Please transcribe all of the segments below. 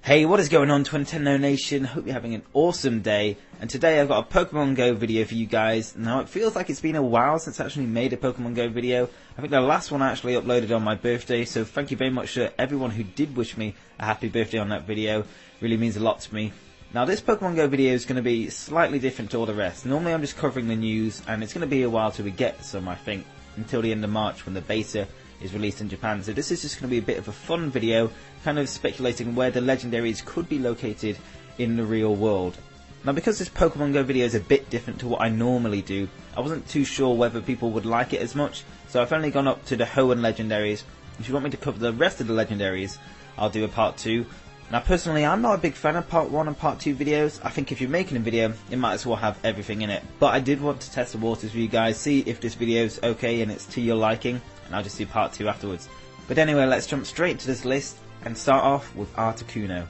Hey, what is going on, Twintendo Nation? Hope you're having an awesome day. And today I've got a Pokemon Go video for you guys. Now, it feels like it's been a while since I actually made a Pokemon Go video. I think the last one I actually uploaded on my birthday, so thank you very much to everyone who did wish me a happy birthday on that video. It really means a lot to me. Now, this Pokemon Go video is going to be slightly different to all the rest. Normally I'm just covering the news, and it's going to be a while till we get some, I think, until the end of March when the beta is released in Japan. So this is just going to be a bit of a fun video, kind of speculating where the legendaries could be located in the real world. Now, because this Pokemon Go video is a bit different to what I normally do, I wasn't too sure whether people would like it as much, so I've only gone up to the Hoenn legendaries. If you want me to cover the rest of the legendaries, I'll do a part 2. Now, personally, I'm not a big fan of part 1 and part 2 videos. I think if you're making a video, it might as well have everything in it. But I did want to test the waters for you guys, see if this video is okay and it's to your liking, and I'll just do part 2 afterwards. But anyway, let's jump straight into this list and start off with Articuno.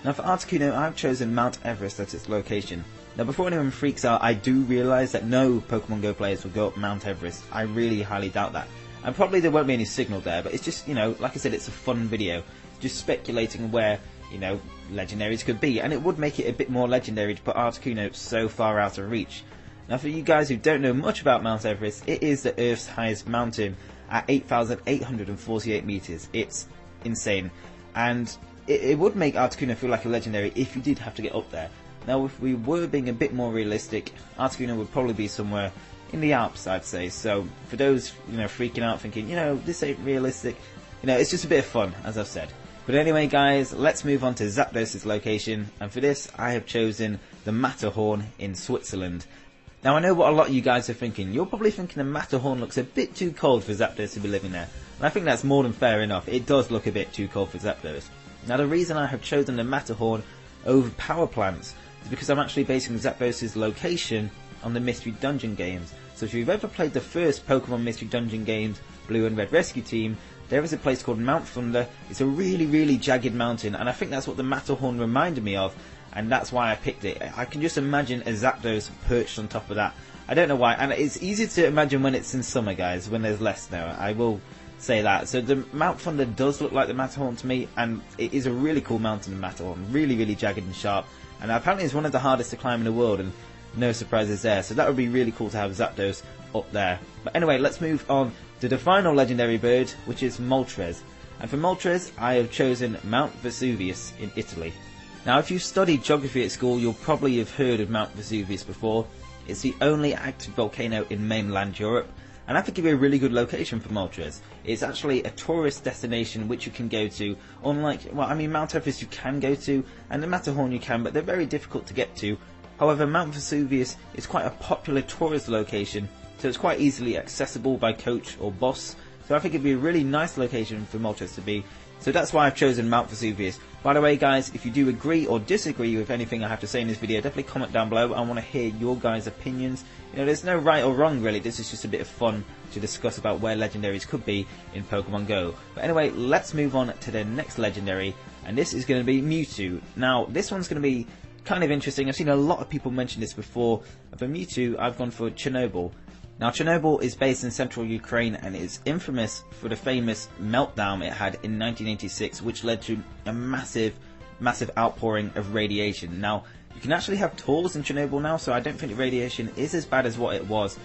Now, for Articuno, I've chosen Mount Everest as its location. Now, before anyone freaks out, I do realise that no Pokemon Go players will go up Mount Everest. I really highly doubt that. And probably there won't be any signal there, but it's just, you know, like I said, it's a fun video. Just speculating where, you know, legendaries could be, and it would make it a bit more legendary to put Articuno so far out of reach. Now, for you guys who don't know much about Mount Everest, it is the Earth's highest mountain at 8,848 meters. It's insane, and it would make Articuno feel like a legendary if you did have to get up there. Now, if we were being a bit more realistic, Articuno would probably be somewhere in the Alps, I'd say. So for those, you know, freaking out thinking, you know, this ain't realistic, you know, it's just a bit of fun, as I've said. But anyway, guys, let's move on to Zapdos' location, and for this I have chosen the Matterhorn in Switzerland. Now, I know what a lot of you guys are thinking. You're probably thinking the Matterhorn looks a bit too cold for Zapdos to be living there, and I think that's more than fair enough. It does look a bit too cold for Zapdos. Now, the reason I have chosen the Matterhorn over power plants is because I'm actually basing Zapdos' location on the Mystery Dungeon games. So if you've ever played the first Pokemon Mystery Dungeon games, Blue and Red Rescue Team, there is a place called Mount Thunder. It's a really jagged mountain, and I think that's what the Matterhorn reminded me of, and that's why I picked it. I can just imagine a Zapdos perched on top of that. I don't know why, and it's easy to imagine when it's in summer, guys, when there's less snow. I will say that. So the Mount Thunder does look like the Matterhorn to me, and it is a really cool mountain, the Matterhorn. Really jagged and sharp, and apparently it's one of the hardest to climb in the world, and no surprises there. So that would be really cool to have Zapdos up there. But anyway, let's move on to the final legendary bird, which is Moltres. And for Moltres, I have chosen Mount Vesuvius in Italy. Now, if you've studied geography at school, you'll probably have heard of Mount Vesuvius before. It's the only active volcano in mainland Europe, and I think it'd be a really good location for Moltres. It's actually a tourist destination which you can go to, unlike, well, I mean, Mount Everest you can go to, and the Matterhorn you can, but they're very difficult to get to. However, Mount Vesuvius is quite a popular tourist location, so it's quite easily accessible by coach or bus. So I think it'd be a really nice location for Moltres to be. So that's why I've chosen Mount Vesuvius. By the way, guys, if you do agree or disagree with anything I have to say in this video, definitely comment down below. I want to hear your guys' opinions. You know, there's no right or wrong, really. This is just a bit of fun to discuss about where legendaries could be in Pokemon Go. But anyway, let's move on to the next legendary, and this is going to be Mewtwo. Now, this one's going to be kind of interesting. I've seen a lot of people mention this before. For Mewtwo, I've gone for Chernobyl. Now, Chernobyl is based in central Ukraine, and it is infamous for the famous meltdown it had in 1986, which led to a massive outpouring of radiation. Now, you can actually have tours in Chernobyl now, so I don't think the radiation is as bad as what it was,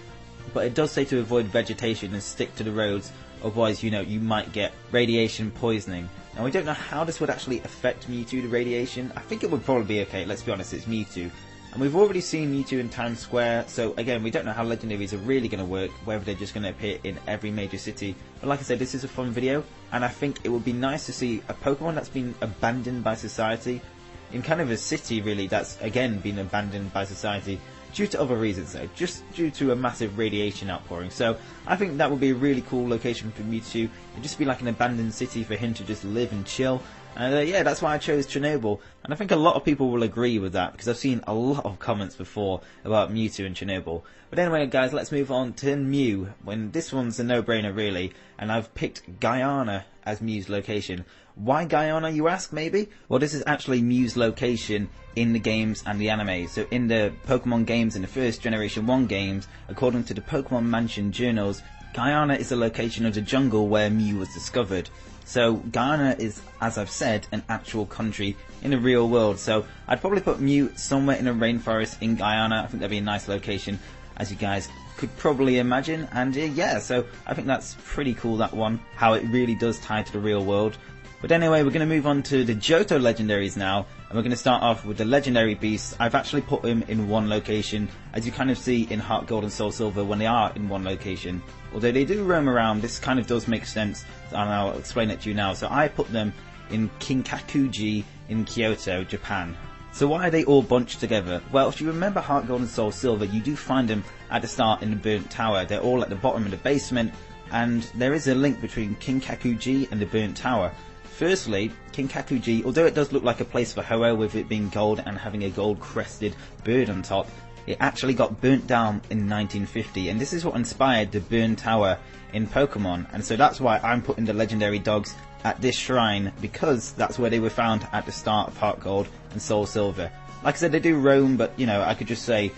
but it does say to avoid vegetation and stick to the roads, otherwise, you know, you might get radiation poisoning. Now, we don't know how this would actually affect Mewtwo, the radiation. I think it would probably be okay. Let's be honest, it's Mewtwo. And we've already seen Mewtwo in Times Square, so again, we don't know how legendaries are really going to work, whether they're just going to appear in every major city. But like I said, this is a fun video, and I think it would be nice to see a Pokemon that's been abandoned by society, in kind of a city, really, that's, again, been abandoned by society, due to other reasons, though, just due to a massive radiation outpouring. So I think that would be a really cool location for Mewtwo. It'd just be like an abandoned city for him to just live and chill. And yeah, that's why I chose Chernobyl, and I think a lot of people will agree with that, because I've seen a lot of comments before about Mewtwo and Chernobyl. But anyway, guys, let's move on to Mew, when this one's a no-brainer, really, and I've picked Guyana as Mew's location. Why Guyana, you ask, maybe? Well, this is actually Mew's location in the games and the anime. So in the Pokemon games, in the first Generation 1 games, according to the Pokemon Mansion journals, Guyana is the location of the jungle where Mew was discovered. So Guyana is, as I've said, an actual country in the real world. So I'd probably put Mew somewhere in a rainforest in Guyana. I think that'd be a nice location, as you guys could probably imagine. And yeah, so I think that's pretty cool, that one, how it really does tie to the real world. But anyway, we're going to move on to the Johto legendaries now, and we're going to start off with the legendary beasts. I've actually put them in one location, as you kind of see in Heart Gold and Soul Silver when they are in one location. Although they do roam around, this kind of does make sense, and I'll explain it to you now. So I put them in Kinkakuji in Kyoto, Japan. So why are they all bunched together? Well, if you remember Heart Gold and Soul Silver, you do find them at the start in the Burnt Tower. They're all at the bottom of the basement, and there is a link between Kinkakuji and the Burnt Tower. Firstly, Kinkakuji, although it does look like a place for Ho-Oh with it being gold and having a gold crested bird on top, it actually got burnt down in 1950, and this is what inspired the Burnt Tower in Pokemon, and so that's why I'm putting the legendary dogs at this shrine, because that's where they were found at the start of Heart Gold and Soul Silver. Like I said, they do roam, but you know, I could just say,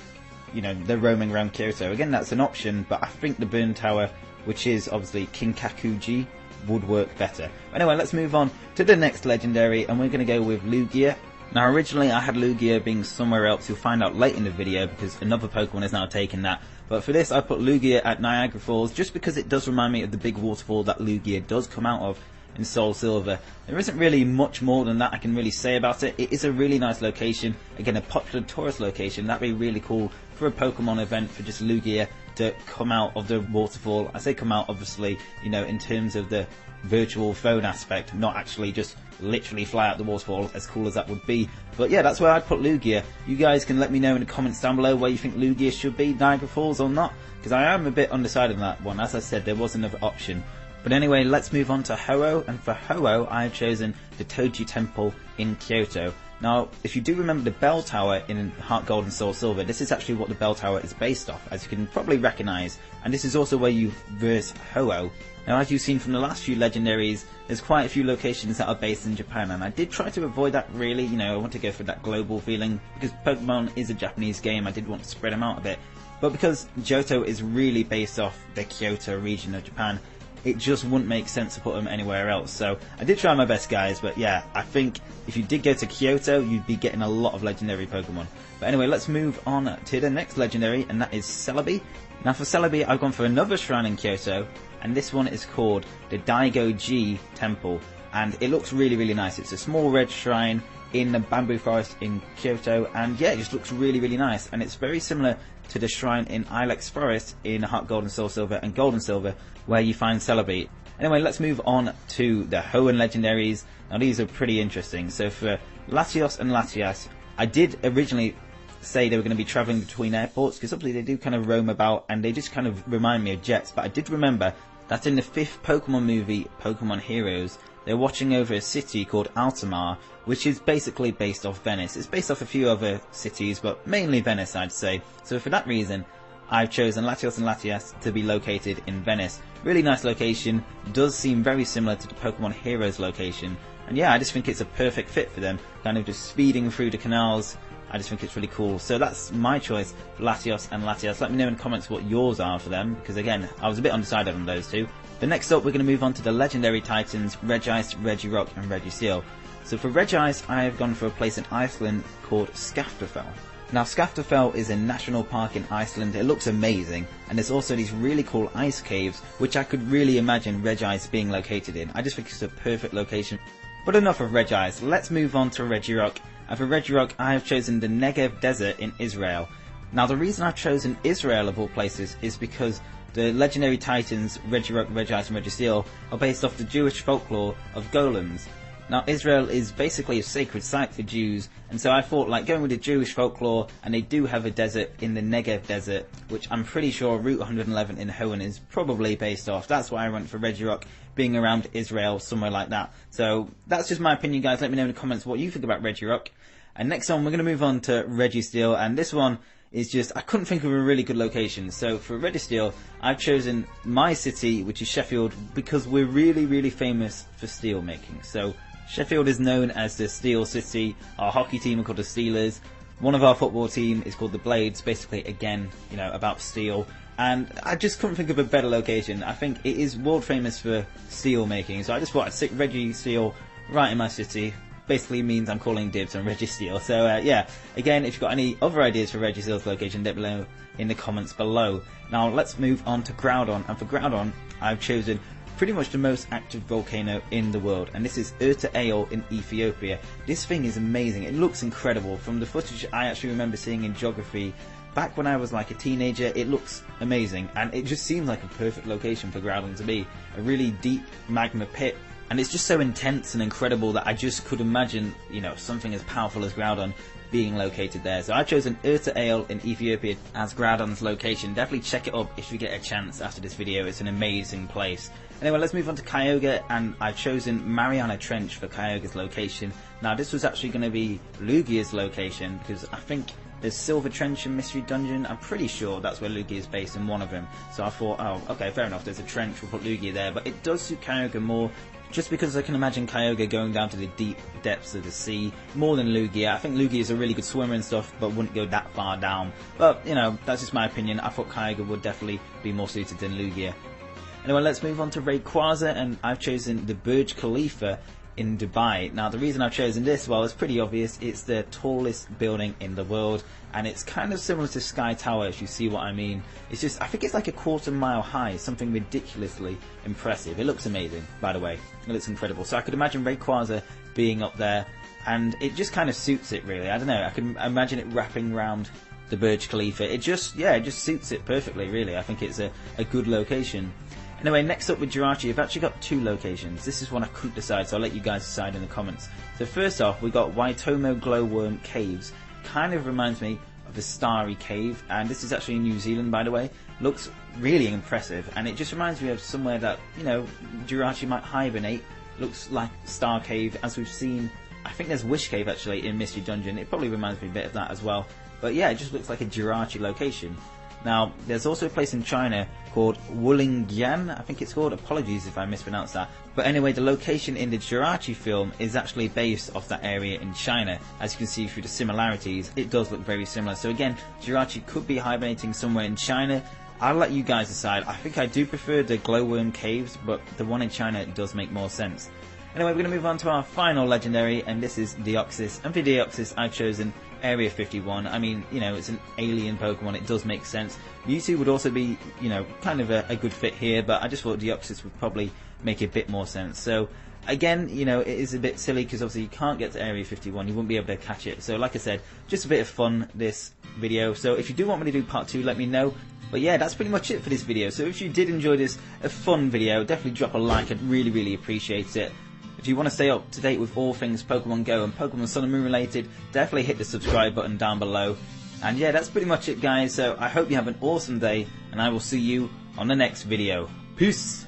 you know, they're roaming around Kyoto. Again, that's an option, but I think the Burnt Tower, which is obviously Kinkakuji, would work better. Anyway, let's move on to the next legendary, and we're going to go with Lugia. Now originally I had Lugia being somewhere else. You'll find out late in the video because another Pokemon has now taken that. But for this I put Lugia at Niagara Falls just because it does remind me of the big waterfall that Lugia does come out of in Soul Silver. There isn't really much more than that I can really say about it. It is a really nice location. Again, a popular tourist location. That'd be really cool for a Pokemon event for just Lugia to come out of the waterfall. I say come out, obviously, you know, in terms of the virtual phone aspect, not actually just literally fly out the waterfall, as cool as that would be. But yeah, that's where I'd put Lugia. You guys can let me know in the comments down below where you think Lugia should be, Niagara Falls or not, because I am a bit undecided on that one. As I said, there was another option. But anyway, let's move on to Ho-Oh, and for Ho-Oh I've chosen the Toji Temple in Kyoto. Now, if you do remember the Bell Tower in Heart Gold and Soul Silver, this is actually what the Bell Tower is based off, as you can probably recognise, and this is also where you verse Ho-Oh. Now, as you've seen from the last few legendaries, there's quite a few locations that are based in Japan, and I did try to avoid that really, you know, I want to go for that global feeling, because Pokemon is a Japanese game, I did want to spread them out a bit. But because Johto is really based off the Kyoto region of Japan, it just wouldn't make sense to put them anywhere else. So I did try my best, guys, but yeah, I think if you did go to Kyoto, you'd be getting a lot of legendary Pokemon. But anyway, let's move on to the next legendary, and that is Celebi. Now for Celebi, I've gone for another shrine in Kyoto, and this one is called the Daigo-ji Temple, and it looks really, really nice. It's a small red shrine in the bamboo forest in Kyoto, and yeah, it just looks really, really nice, and it's very similar to the shrine in Ilex Forest in Heart Gold and Soul Silver and Gold and Silver, where you find Celebi. Anyway, let's move on to the Hoenn legendaries. Now these are pretty interesting. So for Latios and Latias, I did originally say they were going to be travelling between airports, because obviously they do kind of roam about and they just kind of remind me of jets, but I did remember that in the 5th Pokemon movie, Pokemon Heroes, they're watching over a city called Altamar, which is basically based off Venice. It's based off a few other cities, but mainly Venice, I'd say. So for that reason, I've chosen Latios and Latias to be located in Venice. Really nice location, does seem very similar to the Pokemon Heroes location. And yeah, I just think it's a perfect fit for them, kind of just speeding through the canals. I just think it's really cool. So that's my choice for Latios and Latias. Let me know in the comments what yours are for them, because again, I was a bit undecided on those two. But next up, we're going to move on to the legendary titans, Regice, Regirock and Registeel. So for Regice, I have gone for a place in Iceland called Skaftafell. Now Skaftafell is a national park in Iceland. It looks amazing, and there's also these really cool ice caves, which I could really imagine Regice being located in. I just think it's a perfect location. But enough of Regice, let's move on to Regirock. And for Regirock, I have chosen the Negev Desert in Israel. Now the reason I've chosen Israel of all places is because the legendary titans, Regirock, Regice and Registeel, are based off the Jewish folklore of golems. Now Israel is basically a sacred site for Jews, and so I thought, like, going with the Jewish folklore, and they do have a desert in the Negev Desert, which I'm pretty sure Route 111 in Hoenn is probably based off. That's why I went for Regirock, being around Israel, somewhere like that. So that's just my opinion, guys. Let me know in the comments what you think about Regirock. And next on, we're going to move on to Registeel, and this one is just, I couldn't think of a really good location. So for Registeel, I've chosen my city, which is Sheffield, because we're really, really famous for steel making. So Sheffield is known as the Steel City. Our hockey team are called the Steelers. One of our football team is called the Blades, basically, again, you know, about steel. and I just couldn't think of a better location. I think it is world famous for steel making, so I just thought I'd stick Registeel right in my city. Basically means I'm calling dibs on Registeel. So yeah, again, if you've got any other ideas for Registeel's location, let me know in the comments below. Now let's move on to Groudon, and for Groudon I've chosen pretty much the most active volcano in the world, and this is Erta Ale in Ethiopia. This thing is amazing. It looks incredible. From the footage I actually remember seeing in geography back when I was like a teenager, it looks amazing, and it just seems like a perfect location for Groudon to be. A really deep magma pit, and it's just so intense and incredible that I just could imagine, you know, something as powerful as Groudon being located there. So I've chosen Erta Ale in Ethiopia as Groudon's location. Definitely check it up if you get a chance after this video. It's an amazing place. Anyway, let's move on to Kyogre, and I've chosen Mariana Trench for Kyogre's location. Now this was actually going to be Lugia's location, because I think there's Silver Trench and Mystery Dungeon. I'm pretty sure that's where Lugia is based in one of them. So I thought, oh, okay, fair enough, there's a trench, we'll put Lugia there. But it does suit Kyogre more, just because I can imagine Kyogre going down to the deep depths of the sea more than Lugia. I think Lugia is a really good swimmer and stuff, but wouldn't go that far down. But, you know, that's just my opinion. I thought Kyogre would definitely be more suited than Lugia. Anyway, let's move on to Rayquaza, and I've chosen the Burj Khalifa in Dubai. Now the reason I've chosen this, well, it's pretty obvious. It's the tallest building in the world, and it's kind of similar to Sky Tower, if you see what I mean. It's just, I think it's like a quarter-mile high, something ridiculously impressive. It looks amazing, by the way. It looks incredible. So I could imagine Rayquaza being up there, and it just kind of suits it, really. I don't know, I can imagine it wrapping around the Burj Khalifa. It just, yeah, it just suits it perfectly, really. I think it's a good location. Anyway, next up with Jirachi, I've actually got two locations. This is one I couldn't decide, so I'll let you guys decide in the comments. So first off, we got Waitomo Glowworm Caves. Kind of reminds me of a starry cave, and this is actually in New Zealand, by the way. Looks really impressive, and it just reminds me of somewhere that, you know, Jirachi might hibernate. Looks like Star Cave, as we've seen. I think there's Wish Cave actually in Mystery Dungeon. It probably reminds me a bit of that as well. But yeah, it just looks like a Jirachi location. Now, there's also a place in China called Wulingyan, I think it's called. Apologies if I mispronounce that. But anyway, the location in the Jirachi film is actually based off that area in China. As you can see through the similarities, it does look very similar. So again, Jirachi could be hibernating somewhere in China. I'll let you guys decide. I think I do prefer the Glowworm Caves, but the one in China does make more sense. Anyway, we're going to move on to our final legendary, and this is Deoxys. And for Deoxys, I've chosen Area 51. I mean, you know, it's an alien Pokemon, it does make sense. Mewtwo would also be, you know, kind of a good fit here, but I just thought Deoxys would probably make a bit more sense. So, again, you know, it is a bit silly because obviously you can't get to Area 51, you wouldn't be able to catch it. So, like I said, just a bit of fun, this video. So, if you do want me to do part 2, let me know. But yeah, that's pretty much it for this video. So, if you did enjoy this, a fun video, definitely drop a like, I'd really, really appreciate it. If you want to stay up to date with all things Pokemon Go and Pokemon Sun and Moon related, definitely hit the subscribe button down below. And yeah, that's pretty much it, guys. So I hope you have an awesome day, and I will see you on the next video. Peace!